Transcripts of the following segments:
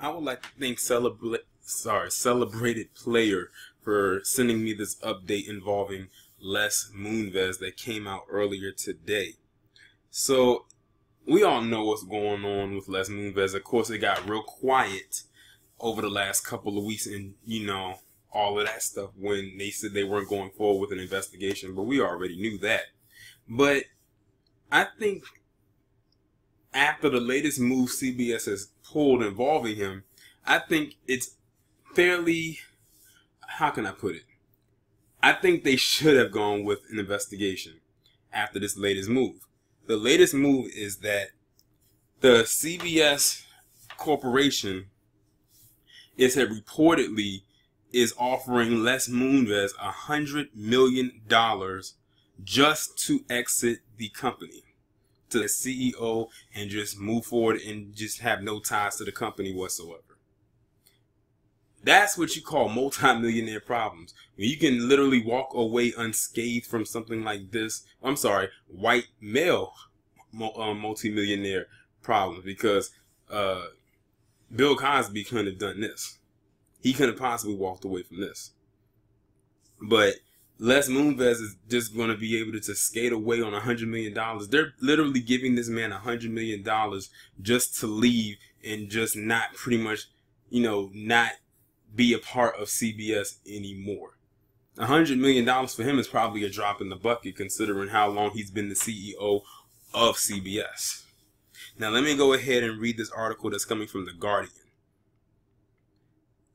I would like to thank Celebrated Player for sending me this update involving Les Moonves that came out earlier today. So, we all know what's going on with Les Moonves. Of course, it got real quiet over the last couple of weeks and, all of that stuff when they said they weren't going forward with an investigation, but we already knew that. But I think after the latest move CBS has pulled involving him, I think it's fairly, how can I put it? I think they should have gone with an investigation after this latest move. The latest move is that the CBS corporation reportedly is offering Les Moonves $100 million just to exit the company, to the CEO, and just move forward and just have no ties to the company whatsoever. That's what you call multi-millionaire problems. When you can literally walk away unscathed from something like this. I'm sorry, white male multi-millionaire problems, because Bill Cosby couldn't have done this. He couldn't have possibly walked away from this. But Les Moonves is just going to be able to skate away on $100 million. They're literally giving this man $100 million just to leave and just not pretty much, not be a part of CBS anymore. $100 million for him is probably a drop in the bucket considering how long he's been the CEO of CBS. Now let me go ahead and read this article that's coming from The Guardian.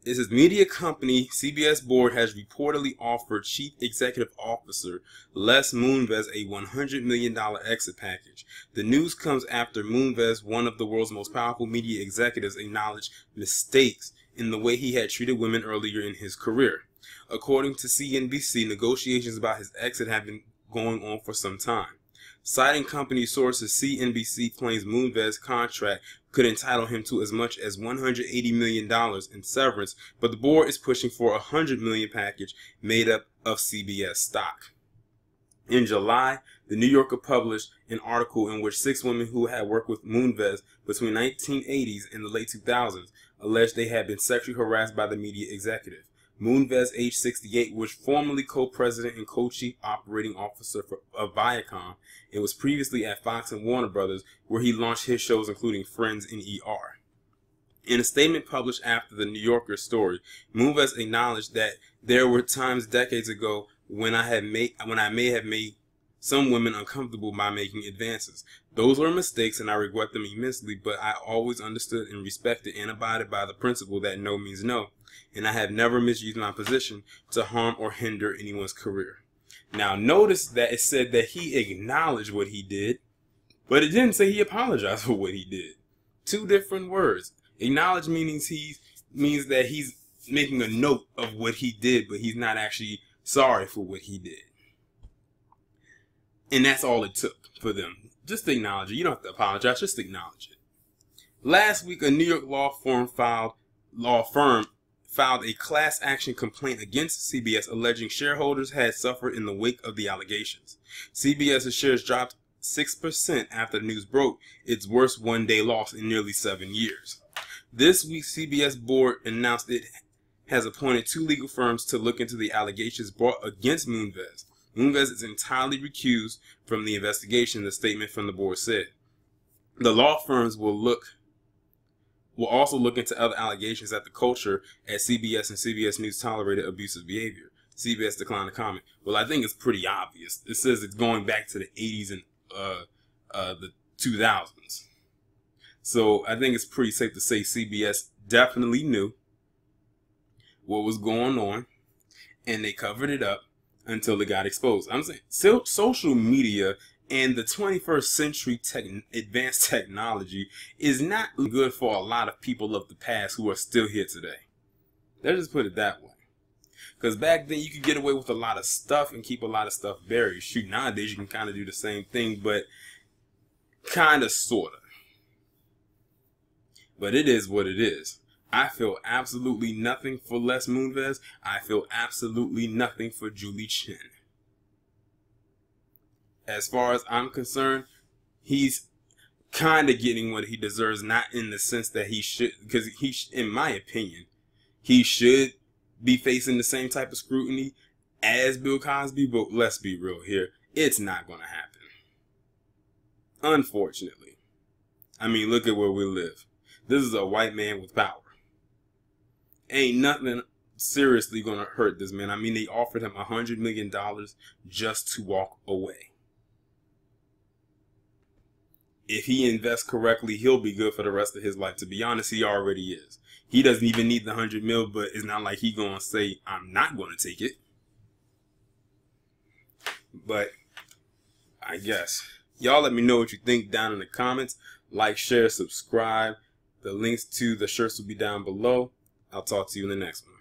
It says, media company CBS board has reportedly offered Chief Executive Officer Les Moonves a $100 million exit package. The news comes after Moonves, one of the world's most powerful media executives, acknowledged mistakes in the way he had treated women earlier in his career. According to CNBC, negotiations about his exit have been going on for some time. Citing company sources, CNBC claims Moonves' contract could entitle him to as much as $180 million in severance, but the board is pushing for a $100 million package made up of CBS stock. In July, the New Yorker published an article in which 6 women who had worked with Moonves between 1980s and the late 2000s alleged they had been sexually harassed by the media executive. Moonves, age 68, was formerly co-president and co-chief operating officer of Viacom and was previously at Fox and Warner Brothers, where he launched his shows including Friends and ER. In a statement published after the New Yorker story, Moonves acknowledged that there were times decades ago when I may have made some women uncomfortable by making advances. Those were mistakes and I regret them immensely, but I always understood and respected and abided by the principle that no means no, and I have never misused my position to harm or hinder anyone's career. Now notice that it said that he acknowledged what he did, but it didn't say he apologized for what he did. 2 different words. Acknowledge means that he's making a note of what he did, but he's not actually sorry for what he did. And that's all it took for them. Just acknowledge it. You don't have to apologize. Just acknowledge it. Last week, a New York law firm filed a class action complaint against CBS alleging shareholders had suffered in the wake of the allegations. CBS's shares dropped 6% after the news broke, its worst one-day loss in nearly 7 years. This week, CBS board announced it has appointed 2 legal firms to look into the allegations brought against Moonves. Moonves is entirely recused from the investigation, the statement from the board said. The law firms will also look into other allegations that the culture at CBS and CBS News tolerated abusive behavior. CBS declined to comment. Well, I think it's pretty obvious. It says it's going back to the 80s and the 2000s. So I think it's pretty safe to say CBS definitely knew what was going on, and they covered it up until it got exposed. I'm saying social media and the 21st century advanced technology is not good for a lot of people of the past who are still here today. Let's just put it that way. Because back then you could get away with a lot of stuff and keep a lot of stuff buried. Shoot, nowadays you can kind of do the same thing, but kind of, sort of. But it is what it is. I feel absolutely nothing for Les Moonves. I feel absolutely nothing for Julie Chen. As far as I'm concerned, he's kind of getting what he deserves, not in the sense that he should, because in my opinion, he should be facing the same type of scrutiny as Bill Cosby, but let's be real here. It's not going to happen. Unfortunately. I mean, look at where we live. This is a white man with power. Ain't nothing seriously going to hurt this man. I mean, they offered him $100 million just to walk away. If he invests correctly, he'll be good for the rest of his life. To be honest, he already is. He doesn't even need the 100 mil, but it's not like he gonna say, I'm not gonna take it. But I guess. Y'all let me know what you think down in the comments. Like, share, subscribe. The links to the shirts will be down below. I'll talk to you in the next one.